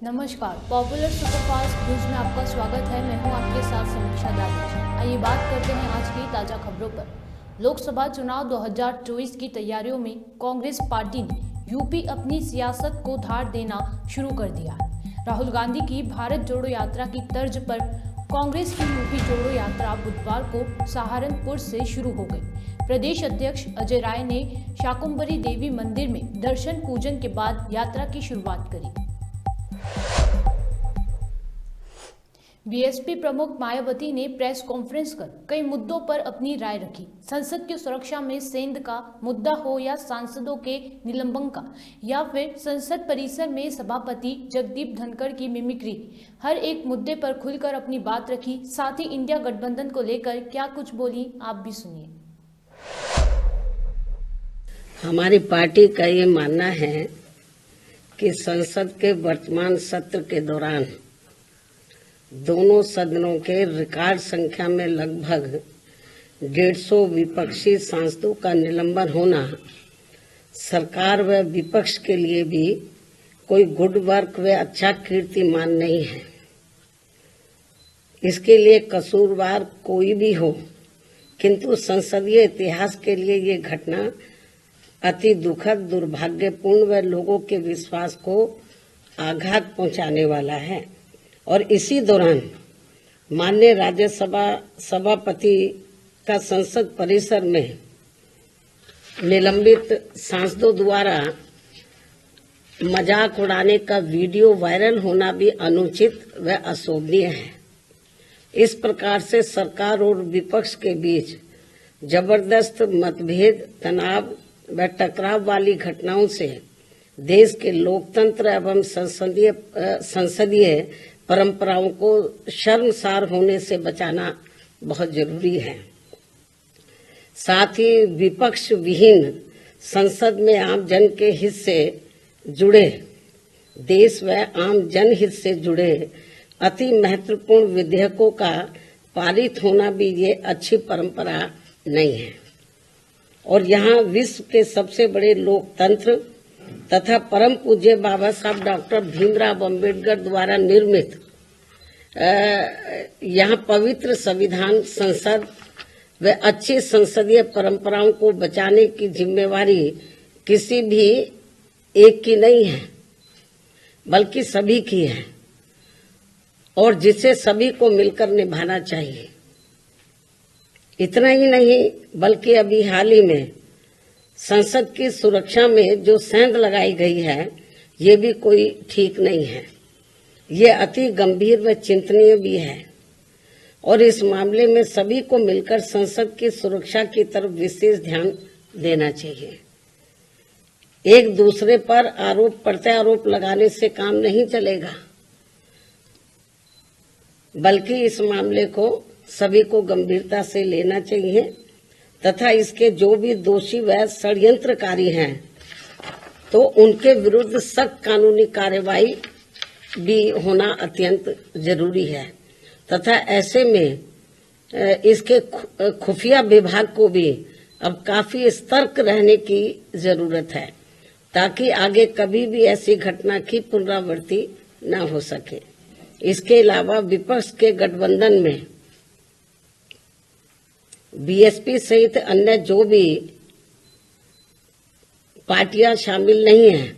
नमस्कार, popular superfast news में आपका स्वागत है। मैं हूं आपके साथ समीक्षा दास। आइए बात करते हैं आज की ताज़ा खबरों पर। लोकसभा चुनाव 2024 की तैयारियों में कांग्रेस पार्टी ने यूपी अपनी सियासत को धार देना शुरू कर दिया है। राहुल गांधी की भारत जोड़ो यात्रा की तर्ज पर कांग्रेस की यूपी जोड़ो यात्रा बुधवार को सहारनपुर से शुरू हो गई। प्रदेश अध्यक्ष अजय राय ने शाकुंभरी देवी मंदिर में दर्शन पूजन के बाद यात्रा की शुरुआत करी। बीएसपी प्रमुख मायावती ने प्रेस कॉन्फ्रेंस कर कई मुद्दों पर अपनी राय रखी। संसद की सुरक्षा में सेंध का मुद्दा हो या सांसदों के निलंबन का या फिर संसद परिसर में सभापति जगदीप धनखड़ की मिमिक्री, हर एक मुद्दे पर खुलकर अपनी बात रखी। साथ ही इंडिया गठबंधन को लेकर क्या कुछ बोली, आप भी सुनिए। हमारी पार्टी का ये मानना है कि संसद के वर्तमान सत्र के दौरान दोनों सदनों के रिकॉर्ड संख्या में लगभग 150 विपक्षी सांसदों का निलंबन होना सरकार व विपक्ष के लिए भी कोई गुड वर्क व अच्छा कीर्तिमान नहीं है। इसके लिए कसूरवार कोई भी हो, किंतु संसदीय इतिहास के लिए ये घटना अति दुखद, दुर्भाग्यपूर्ण व लोगों के विश्वास को आघात पहुंचाने वाला है। और इसी दौरान माननीय राज्यसभा सभापति का संसद परिसर में निलंबित सांसदों द्वारा मजाक उड़ाने का वीडियो वायरल होना भी अनुचित व अशोभनीय है। इस प्रकार से सरकार और विपक्ष के बीच जबरदस्त मतभेद, तनाव व टकराव वाली घटनाओं से देश के लोकतंत्र एवं संसदीय परंपराओं को शर्मसार होने से बचाना बहुत जरूरी है। साथ ही विपक्ष विहीन संसद में आम जन के हित से जुड़े, देश व आम जनहित से जुड़े अति महत्वपूर्ण विधेयकों का पारित होना भी ये अच्छी परंपरा नहीं है। और यहाँ विश्व के सबसे बड़े लोकतंत्र तथा परम पूज्य बाबा साहब डॉक्टर भीमराव अंबेडकर द्वारा निर्मित यहाँ पवित्र संविधान, संसद व अच्छी संसदीय परंपराओं को बचाने की जिम्मेवारी किसी भी एक की नहीं है, बल्कि सभी की है और जिसे सभी को मिलकर निभाना चाहिए। इतना ही नहीं, बल्कि अभी हाल ही में संसद की सुरक्षा में जो सेंध लगाई गई है, ये भी कोई ठीक नहीं है। ये अति गंभीर व चिंतनीय भी है और इस मामले में सभी को मिलकर संसद की सुरक्षा की तरफ विशेष ध्यान देना चाहिए। एक दूसरे पर आरोप प्रत्यारोप लगाने से काम नहीं चलेगा, बल्कि इस मामले को सभी को गंभीरता से लेना चाहिए तथा इसके जो भी दोषी व षड्यंत्रकारी हैं तो उनके विरुद्ध सख्त कानूनी कार्रवाई भी होना अत्यंत जरूरी है तथा ऐसे में इसके खुफिया विभाग को भी अब काफी सतर्क रहने की जरूरत है ताकि आगे कभी भी ऐसी घटना की पुनरावृत्ति न हो सके। इसके अलावा विपक्ष के गठबंधन में बीएसपी सहित अन्य जो भी पार्टियां शामिल नहीं हैं,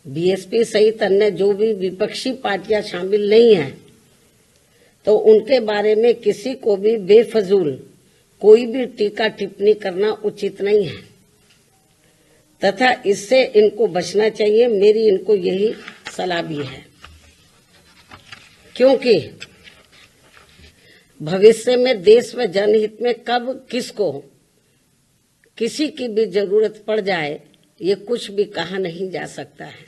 बीएसपी सहित अन्य जो भी विपक्षी पार्टियां शामिल नहीं हैं, तो उनके बारे में किसी को भी बेफजूल कोई भी टीका टिप्पणी करना उचित नहीं है तथा इससे इनको बचना चाहिए। मेरी इनको यही सलाह भी है, क्योंकि भविष्य में देश व जनहित में कब किसको किसी की भी जरूरत पड़ जाए, ये कुछ भी कहा नहीं जा सकता है।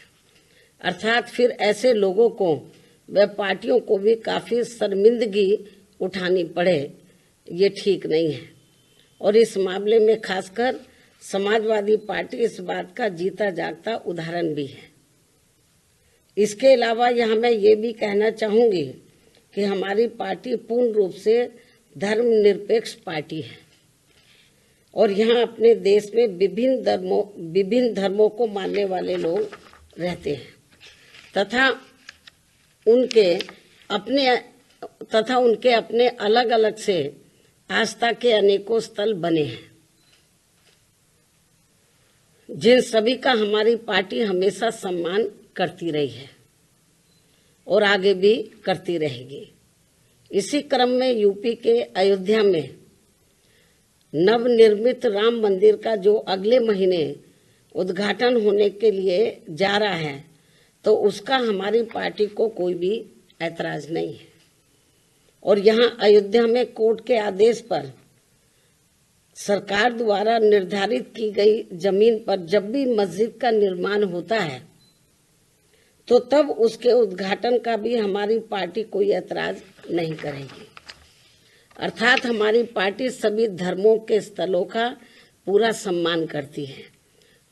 अर्थात फिर ऐसे लोगों को व पार्टियों को भी काफी शर्मिंदगी उठानी पड़े, ये ठीक नहीं है। और इस मामले में खासकर समाजवादी पार्टी इस बात का जीता जागता उदाहरण भी है। इसके अलावा यहाँ मैं ये भी कहना चाहूंगी कि हमारी पार्टी पूर्ण रूप से धर्मनिरपेक्ष पार्टी है और यहाँ अपने देश में विभिन्न धर्मों को मानने वाले लोग रहते हैं तथा उनके अपने अलग अलग से आस्था के अनेकों स्थल बने हैं, जिन सभी का हमारी पार्टी हमेशा सम्मान करती रही है और आगे भी करती रहेगी। इसी क्रम में यूपी के अयोध्या में नवनिर्मित राम मंदिर का जो अगले महीने उद्घाटन होने के लिए जा रहा है, तो उसका हमारी पार्टी को कोई भी ऐतराज नहीं है। और यहाँ अयोध्या में कोर्ट के आदेश पर सरकार द्वारा निर्धारित की गई जमीन पर जब भी मस्जिद का निर्माण होता है, तो तब उसके उद्घाटन का भी हमारी पार्टी कोई ऐतराज नहीं करेगी। अर्थात हमारी पार्टी सभी धर्मों के स्थलों का पूरा सम्मान करती है,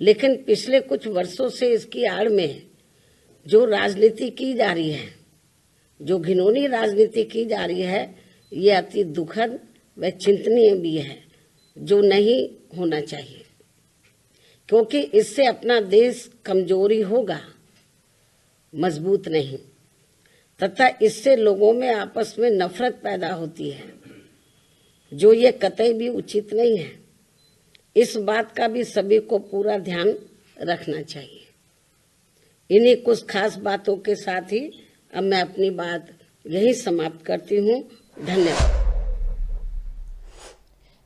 लेकिन पिछले कुछ वर्षों से इसकी आड़ में जो राजनीति की जा रही है, जो घिनौनी राजनीति की जा रही है, ये अति दुखद व चिंतनीय भी है, जो नहीं होना चाहिए, क्योंकि इससे अपना देश कमजोरी होगा, मजबूत नहीं, तथा इससे लोगों में आपस में नफरत पैदा होती है, जो ये कतई भी उचित नहीं है। इस बात का भी सभी को पूरा ध्यान रखना चाहिए। इन्हीं कुछ खास बातों के साथ ही अब मैं अपनी बात यही समाप्त करती हूँ। धन्यवाद।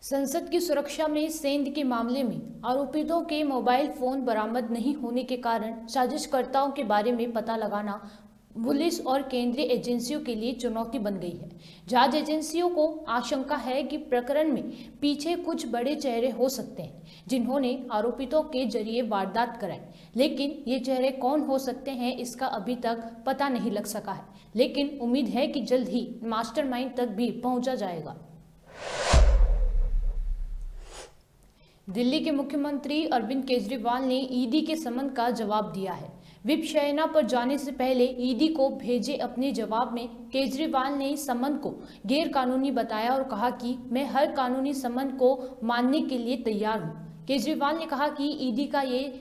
संसद की सुरक्षा में सेंध के मामले में आरोपितों के मोबाइल फोन बरामद नहीं होने के कारण साजिशकर्ताओं के बारे में पता लगाना पुलिस और केंद्रीय एजेंसियों के लिए चुनौती बन गई है। जांच एजेंसियों को आशंका है कि प्रकरण में पीछे कुछ बड़े चेहरे हो सकते हैं, जिन्होंने आरोपितों के जरिए वारदात कराई, लेकिन ये चेहरे कौन हो सकते हैं इसका अभी तक पता नहीं लग सका है। लेकिन उम्मीद है कि जल्द ही मास्टरमाइंड तक भी पहुंचा जाएगा। दिल्ली के मुख्यमंत्री अरविंद केजरीवाल ने ईडी के समन का जवाब दिया है। विप शयना पर जाने से पहले ईडी को भेजे अपने जवाब में केजरीवाल ने समन को गैर कानूनी बताया और कहा कि मैं हर कानूनी समन को मानने के लिए तैयार हूं। केजरीवाल ने कहा कि ईडी का ये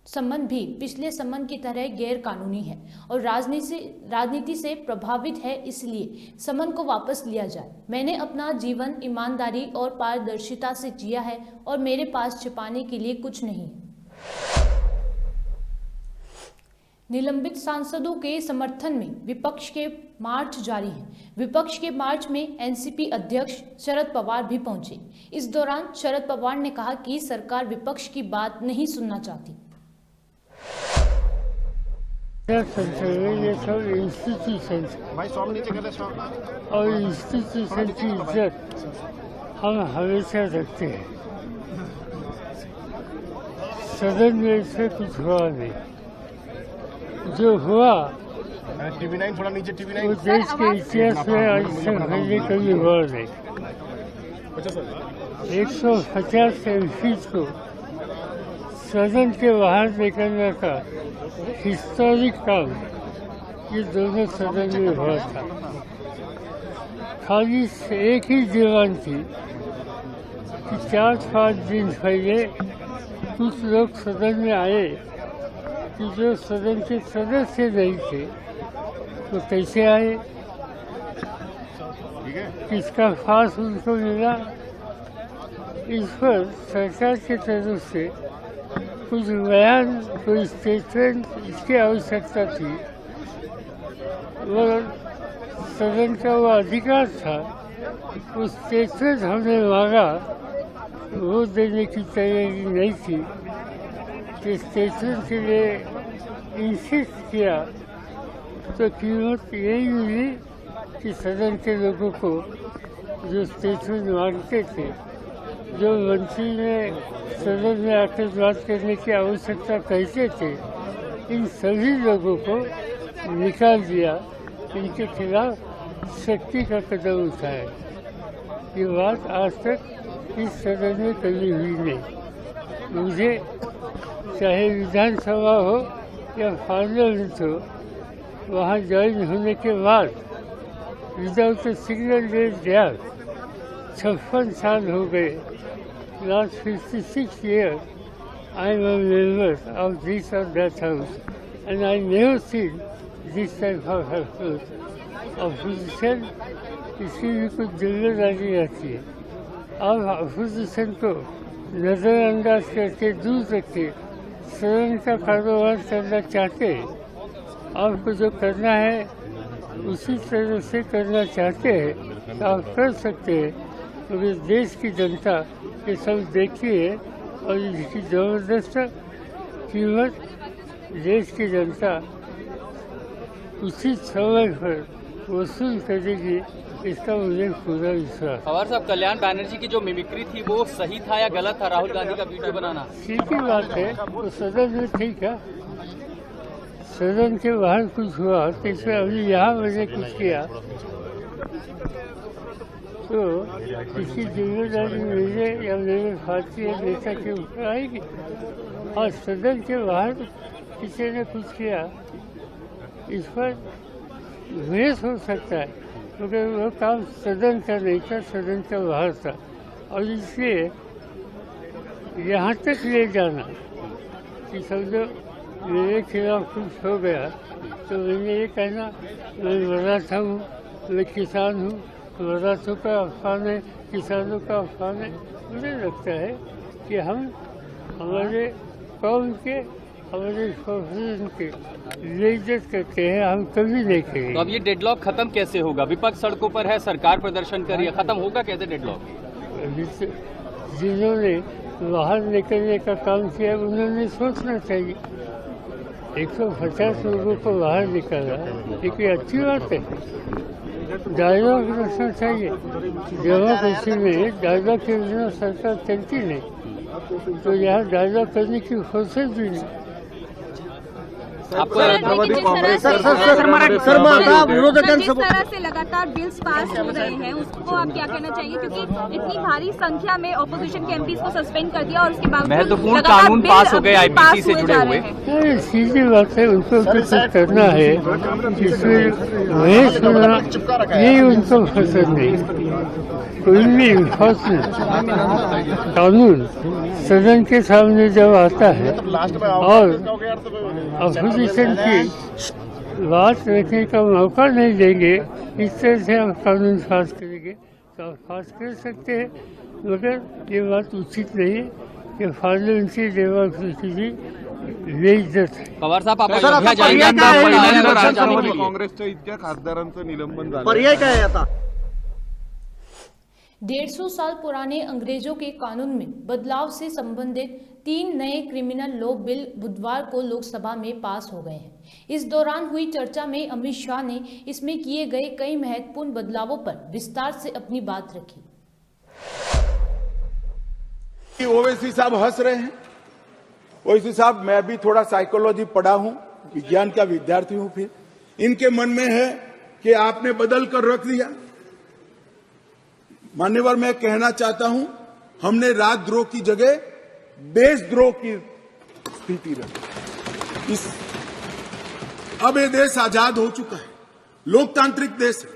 समन भी पिछले समन की तरह गैर कानूनी है और राजनीति से प्रभावित है, इसलिए समन को वापस लिया जाए। मैंने अपना जीवन ईमानदारी और पारदर्शिता से जिया है और मेरे पास छिपाने के लिए कुछ नहीं। निलंबित सांसदों के समर्थन में विपक्ष के मार्च जारी है। विपक्ष के मार्च में एनसीपी अध्यक्ष शरद पवार भी पहुंचे। इस दौरान शरद पवार ने कहा कि सरकार विपक्ष की बात नहीं सुनना चाहती। ये सब इंस्टीट्यूशन और इंस्टीट्यूशन की इज्जत हम हमेशा रखते हैं। सदन में इससे कुछ हुआ नहीं, जो हुआ TV9 थोड़ा नीचे, TV9 वो देश के इतिहास में आज तक पहले कभी हुआ नहीं। 150 एमपी को सदन के बाहर निकलने का हिस्टोरिक काम ये दोनों सदन में हुआ था। खाली एक ही डिमांड थी कि 4-5 दिन पहले कुछ लोग सदन में आए कि जो सदन के सदस्य नहीं थे, तो कैसे आए, किसका पास उनको मिला। इस पर सरकार की तरफ से कुछ बयान, कोई स्टेटमेंट इसकी आवश्यकता थी। वो सदन का वो अधिकार था, उस स्टेटमेंट हमने मांगा, वो देने की तैयारी नहीं थी। स्टेटमेंट के लिए इंसिस्ट किया तो कीमत यही हुई कि सदन के लोगों को जो स्टेटमेंट मांगते थे, जो मंत्री ने सदन में आकर बात करने की आवश्यकता कहते थे, इन सभी लोगों को निकाल दिया, इनके खिलाफ सख्ती का कदम उठाया। ये बात आज तक इस सदन में कभी हुई नहीं। मुझे चाहे विधानसभा हो या पार्लियामेंट हो, वहाँ ज्वाइन होने के बाद विदाउट सिग्नल गैप 56 साल हो गए। Last 56 years, I am a member of this or that house. and I never seen this type of approach. Opposition इसकी भी कुछ जिम्मेदारी रहती है। आप अपोजिशन को नज़रअंदाज करके दूर रखके सदन का कारोबार करना चाहते हैं। आपको जो करना है उसी तरह से करना चाहते हैं तो आप कर सकते हैं, क्योंकि देश की जनता ये सब देखती है और इसकी ज़बरदस्त कीमत देश की जनता उसी समय पर वसूल करेगी, इसका मुझे पूरा विश्वास। पवार साहब, कल्याण बैनर्जी की जो मिमिक्री थी वो सही था या गलत था, राहुल गांधी का वीडियो बनाना? ठीक ही बात है, तो सदन में ठीक है, सदन के बाहर कुछ हुआ तो इसमें अभी यहाँ मैंने कुछ किया तो इसकी जिम्मेदारी मेरे या मेरे भारतीय नेता के ऊपर आएगी। और सदन के बाहर किसी ने कुछ किया इस पर बहस हो सकता है, क्योंकि वो काम सदन का नहीं था, सदन का बाहर था। और इसलिए यहाँ तक ले जाना कि समझो मेरे खिलाफ कुछ हो गया तो मैंने ये कहना मैं मराठा हूँ, मैं किसान हूँ, मराठों का अफवान है, किसानों का अफवान है। मुझे लगता है कि हम हमारे कौम के, हमारे प्रोफेशन के इज्जत करते हैं, हम कभी नहीं करेंगे। तो अब ये डेडलॉक खत्म कैसे होगा? विपक्ष सड़कों पर है, सरकार प्रदर्शन कर रही है, खत्म होगा कैसे डेडलॉक? जिन्होंने बाहर निकलने का काम किया उन्होंने सोचना चाहिए। 150 लोगों को बाहर निकाला, लेकिन अच्छी बात है, डायलॉग रखना चाहिए। डेमोक्रेसी में डायलॉग के बिना सरकार चलती नहीं, तो यहाँ डायलॉग करने की फुर्सत भी नहीं। आपको जिस तरह से लगातार बिल्स पास हो रहे हैं उसको आप क्या कहना चाहिए, क्योंकि इतनी भारी संख्या में ऑपोजिशन के एमपीज को सस्पेंड कर दिया और उसके बावजूद महत्वपूर्ण कानून पास हो गए आईपीसी से जुड़े हुए। सीधी बात है, उनको कुछ करना है, इसमें वही सुनना ये उनको पसंद नहीं। कोई भी कानून सदन के सामने जब आता है और अपोजिशन की बात रखने का मौका नहीं देंगे, इस तरह से आप कानून पास करेंगे तो आप पास कर सकते हैं, मगर ये बात उचित नहीं है कि पार्लियामेंट्री डेमोक्रेसी की बेइज्जत है। पवार साहब, आप अयोध्या जाएंगे? काँग्रेसच्या इतक्या खासदारांचं निलंबन झालं, पर्याय काय आहे आता? 150 साल पुराने अंग्रेजों के कानून में बदलाव से संबंधित 3 नए क्रिमिनल लॉ बिल बुधवार को लोकसभा में पास हो गए हैं। इस दौरान हुई चर्चा में अमित शाह ने इसमें किए गए कई महत्वपूर्ण बदलावों पर विस्तार से अपनी बात रखी। ओवैसी साहब हंस रहे हैं। ओवैसी साहब, मैं भी थोड़ा साइकोलॉजी पढ़ा हूं, विज्ञान का विद्यार्थी हूं। फिर इनके मन में है कि आपने बदल कर रख दिया। मान्यवर, मैं कहना चाहता हूं, हमने राजद्रोह की जगह देशद्रोह की स्थिति रखी। अब ये देश आजाद हो चुका है, लोकतांत्रिक देश है।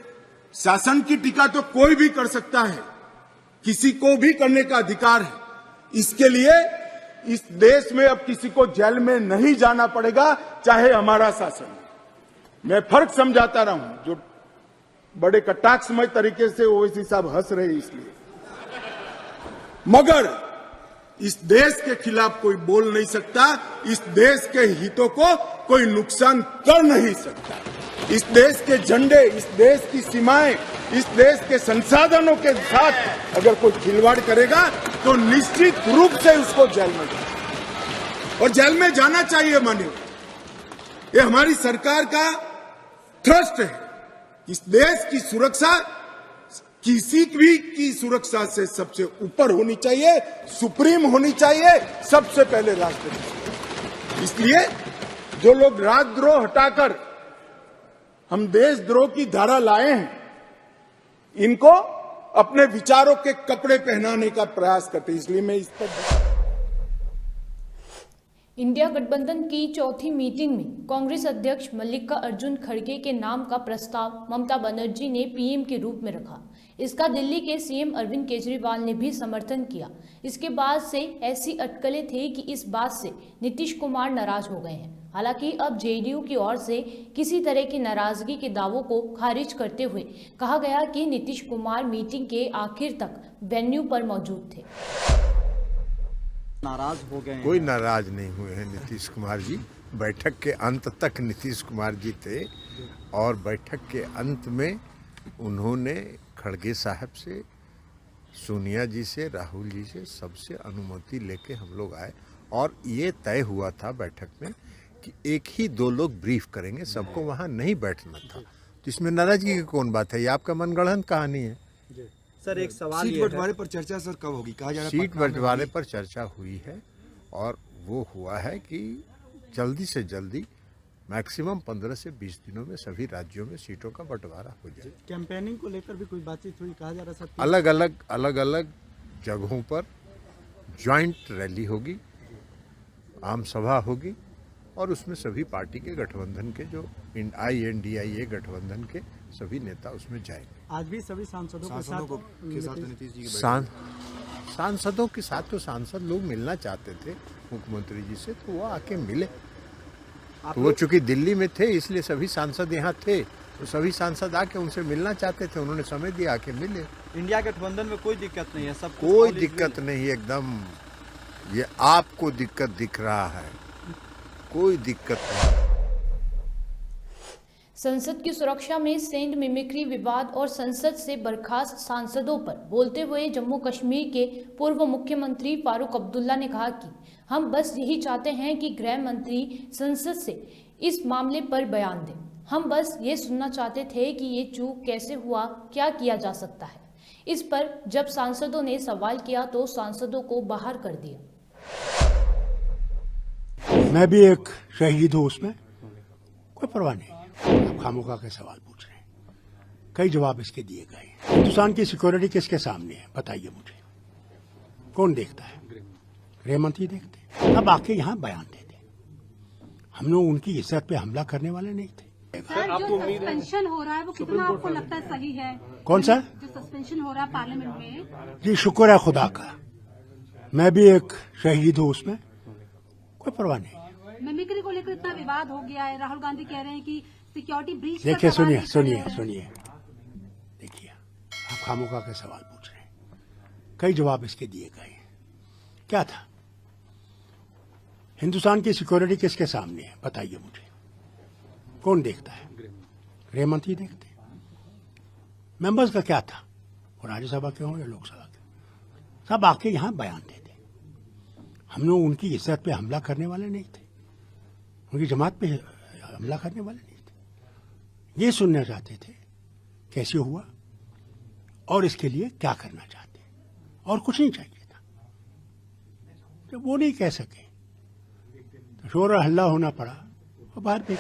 शासन की टीका तो कोई भी कर सकता है, किसी को भी करने का अधिकार है। इसके लिए इस देश में अब किसी को जेल में नहीं जाना पड़ेगा, चाहे हमारा शासन है। मैं फर्क समझाता रहा हूं, जो बड़े कटाक्षमय तरीके से ओवैसी साहब हंस रहे इसलिए, मगर इस देश के खिलाफ कोई बोल नहीं सकता, इस देश के हितों को कोई नुकसान कर नहीं सकता। इस देश के झंडे, इस देश की सीमाएं, इस देश के संसाधनों के साथ अगर कोई खिलवाड़ करेगा तो निश्चित रूप से उसको जेल में जाए, और जेल में जाना चाहिए। मानिए, ये हमारी सरकार का ट्रस्ट है। इस देश की सुरक्षा किसी भी की सुरक्षा से सबसे ऊपर होनी चाहिए, सुप्रीम होनी चाहिए, सबसे पहले राष्ट्रपति। इसलिए जो लोग राजद्रोह हटाकर हम देशद्रोह की धारा लाए हैं, इनको अपने विचारों के कपड़े पहनाने का प्रयास करते, इसलिए मैं इस पर। इंडिया गठबंधन की चौथी मीटिंग में कांग्रेस अध्यक्ष मल्लिकार्जुन खड़गे के नाम का प्रस्ताव ममता बनर्जी ने पीएम के रूप में रखा। इसका दिल्ली के सीएम अरविंद केजरीवाल ने भी समर्थन किया। इसके बाद से ऐसी अटकलें थी कि इस बात से नीतीश कुमार नाराज हो गए हैं। हालांकि अब जेडीयू की ओर से किसी तरह की नाराजगी के दावों को खारिज करते हुए कहा गया कि नीतीश कुमार मीटिंग के आखिर तक वेन्यू पर मौजूद थे। नाराज हो गए हैं? कोई नाराज नहीं हुए हैं नीतीश कुमार जी। बैठक के अंत तक नीतीश कुमार जी थे और बैठक के अंत में उन्होंने खड़गे साहब से, सोनिया जी से, राहुल जी से सबसे अनुमति लेके हम लोग आए और ये तय हुआ था बैठक में कि एक ही 2 लोग ब्रीफ करेंगे, सबको वहाँ नहीं बैठना था। तो इसमें नाराजगी की कौन बात है? ये आपका मनगढ़ंत कहानी है। सर एक सवाल सीट बंटवारे पर चर्चा सर कब होगी? कहा जा रहा है सीट बंटवारे पर चर्चा हुई है और वो हुआ है कि जल्दी से जल्दी मैक्सिमम 15 से 20 दिनों में सभी राज्यों में सीटों का बंटवारा हो जाए। कैंपेनिंग को लेकर भी कोई बातचीत हुई? कहा जा रहा है अलग अलग जगहों पर ज्वाइंट रैली होगी, आम सभा होगी और उसमें सभी पार्टी के गठबंधन के जो INDIA गठबंधन के सभी नेता उसमें जाएंगे। आज भी सभी सांसदों के साथ नीतीश जी की सांसदों के साथ तो सांसद लोग मिलना चाहते थे मुख्यमंत्री जी से, तो वो आके मिले। तो वो चूंकि दिल्ली में थे इसलिए सभी सांसद यहाँ थे, तो सभी सांसद आके उनसे मिलना चाहते थे, उन्होंने समय दिया, आके मिले। इंडिया गठबंधन में कोई दिक्कत नहीं है, सब कोई दिक्कत नहीं, एकदम ये आपको दिक्कत दिख रहा है, कोई दिक्कत नहीं। संसद की सुरक्षा में सेंध मिमिक्री विवाद और संसद से बर्खास्त सांसदों पर बोलते हुए जम्मू कश्मीर के पूर्व मुख्यमंत्री फारूक अब्दुल्ला ने कहा कि हम बस यही चाहते हैं कि गृह मंत्री संसद से इस मामले पर बयान दें। हम बस ये सुनना चाहते थे कि ये चूक कैसे हुआ, क्या किया जा सकता है। इस पर जब सांसदों ने सवाल किया तो सांसदों को बाहर कर दिया। मैं भी एक शहीद हूं, उसमें कोई परवाह नहीं। आप खामोखा के सवाल पूछ रहे हैं, कई जवाब इसके दिए गए। हिंदुस्तान की सिक्योरिटी किसके सामने है बताइए मुझे, कौन देखता है? गृह मंत्री देखते हैं। अब आके यहाँ बयान देते। हम लोग उनकी इज्जत पे हमला करने वाले नहीं थे। सर जो सस्पेंशन हो रहा है वो कितना आपको लगता है सही है? कौन सा? जो सस्पेंशन हो रहा है पार्लियामेंट में। जी शुक्र है खुदा का, मैं भी एक शहीद हूँ, उसमें कोई परवाह नहीं। मिमिक्री को लेकर इतना विवाद हो गया है, राहुल गांधी कह रहे हैं कि सिक्योरिटी ब्रीच। देखिए सुनिए, देखिए आप खामोखा के सवाल पूछ रहे हैं, कई जवाब इसके दिए गए। क्या था? हिंदुस्तान की सिक्योरिटी किसके सामने है बताइए मुझे, कौन देखता है? गृह मंत्री देखते हैं। मेंबर्स का क्या था, वो राज्यसभा के हों या लोकसभा के, सब आके यहाँ बयान देते। हम लोग उनकी इज्जत पे हमला करने वाले नहीं थे, उनकी जमात पे हमला करने वाले नहीं थे। ये सुनना चाहते थे कैसे हुआ और इसके लिए क्या करना चाहते हैं, और कुछ नहीं चाहिए था। जब वो नहीं कह सके तो शोर और हल्ला होना पड़ा और बाहर भी।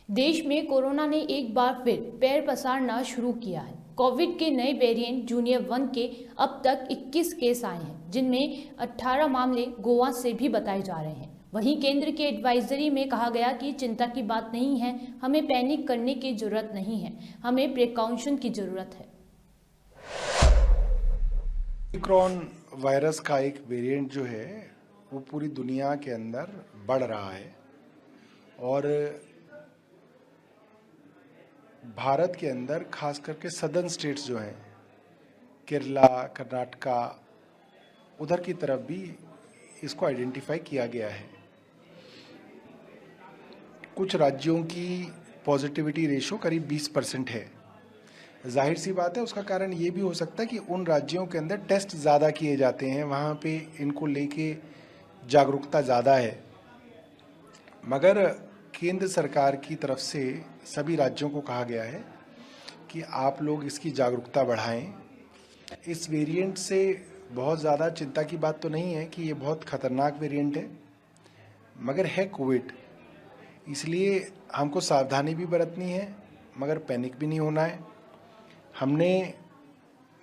देश में कोरोना ने एक बार फिर पैर पसारना शुरू किया है। कोविड के नए वेरिएंट जूनियर 1 के अब तक 21 केस आए हैं, जिनमें 18 मामले गोवा से भी बताए जा रहे हैं। वहीं केंद्र के एडवाइजरी में कहा गया कि चिंता की बात नहीं है, हमें पैनिक करने की जरूरत नहीं है, हमें प्रिकॉशन की जरूरत है। ओमिक्रॉन वायरस का एक वेरिएंट जो है वो पूरी दुनिया के अंदर बढ़ रहा है और भारत के अंदर खास करके सदर्न स्टेट्स जो हैं, केरला, कर्नाटका, उधर की तरफ भी इसको आइडेंटिफाई किया गया है। कुछ राज्यों की पॉजिटिविटी रेशो करीब 20% है। जाहिर सी बात है, उसका कारण ये भी हो सकता है कि उन राज्यों के अंदर टेस्ट ज़्यादा किए जाते हैं, वहाँ पे इनको लेके जागरूकता ज़्यादा है। मगर केंद्र सरकार की तरफ से सभी राज्यों को कहा गया है कि आप लोग इसकी जागरूकता बढ़ाएं। इस वेरिएंट से बहुत ज़्यादा चिंता की बात तो नहीं है कि ये बहुत ख़तरनाक वेरिएंट है, मगर है कोविड, इसलिए हमको सावधानी भी बरतनी है मगर पैनिक भी नहीं होना है। हमने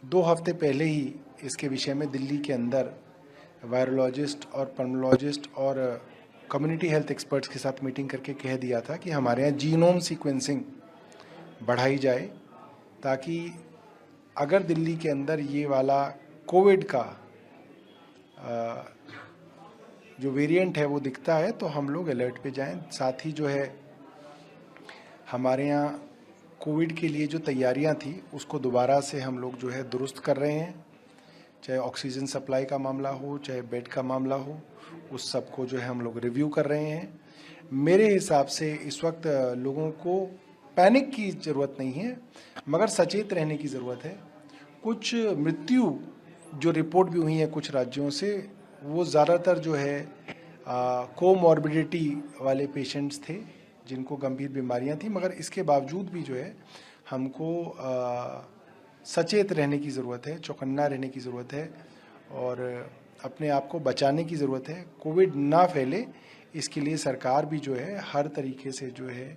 2 हफ्ते पहले ही इसके विषय में दिल्ली के अंदर वायरोलॉजिस्ट और पल्मोलॉजिस्ट और कम्युनिटी हेल्थ एक्सपर्ट्स के साथ मीटिंग करके कह दिया था कि हमारे यहाँ जीनोम सीक्वेंसिंग बढ़ाई जाए, ताकि अगर दिल्ली के अंदर ये वाला कोविड का जो वेरिएंट है वो दिखता है तो हम लोग अलर्ट पे जाएं। साथ ही जो है हमारे यहाँ कोविड के लिए जो तैयारियां थी उसको दोबारा से हम लोग जो है दुरुस्त कर रहे हैं, चाहे ऑक्सीजन सप्लाई का मामला हो, चाहे बेड का मामला हो, उस सब को जो है हम लोग रिव्यू कर रहे हैं। मेरे हिसाब से इस वक्त लोगों को पैनिक की ज़रूरत नहीं है, मगर सचेत रहने की ज़रूरत है। कुछ मृत्यु जो रिपोर्ट भी हुई है कुछ राज्यों से, वो ज़्यादातर जो है कोमॉर्बिडिटी वाले पेशेंट्स थे जिनको गंभीर बीमारियां थी, मगर इसके बावजूद भी जो है हमको सचेत रहने की ज़रूरत है, चौकन्ना रहने की ज़रूरत है और अपने आप को बचाने की ज़रूरत है। कोविड ना फैले इसके लिए सरकार भी जो है हर तरीके से जो है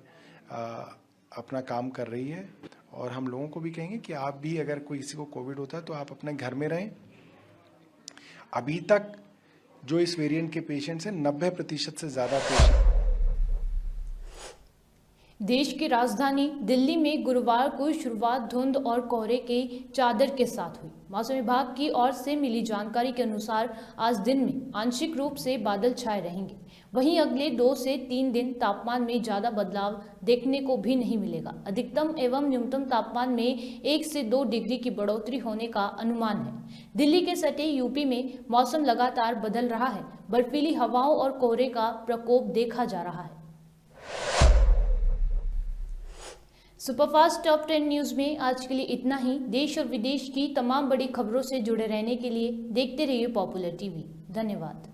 अपना काम कर रही है और हम लोगों को भी कहेंगे कि आप भी अगर कोई किसी को कोविड होता है तो आप अपने घर में रहें। अभी तक जो इस वेरिएंट के पेशेंट्स हैं 90% से ज़्यादा पेशेंट। देश की राजधानी दिल्ली में गुरुवार को शुरुआत धुंध और कोहरे के चादर के साथ हुई। मौसम विभाग की ओर से मिली जानकारी के अनुसार आज दिन में आंशिक रूप से बादल छाए रहेंगे। वहीं अगले 2 से 3 दिन तापमान में ज्यादा बदलाव देखने को भी नहीं मिलेगा। अधिकतम एवं न्यूनतम तापमान में 1 से 2 डिग्री की बढ़ोतरी होने का अनुमान है। दिल्ली के सटे यूपी में मौसम लगातार बदल रहा है। बर्फीली हवाओं और कोहरे का प्रकोप देखा जा रहा है। सुपरफास्ट टॉप 10 न्यूज में आज के लिए इतना ही। देश और विदेश की तमाम बड़ी खबरों से जुड़े रहने के लिए देखते रहिए पॉपुलर टीवी। धन्यवाद।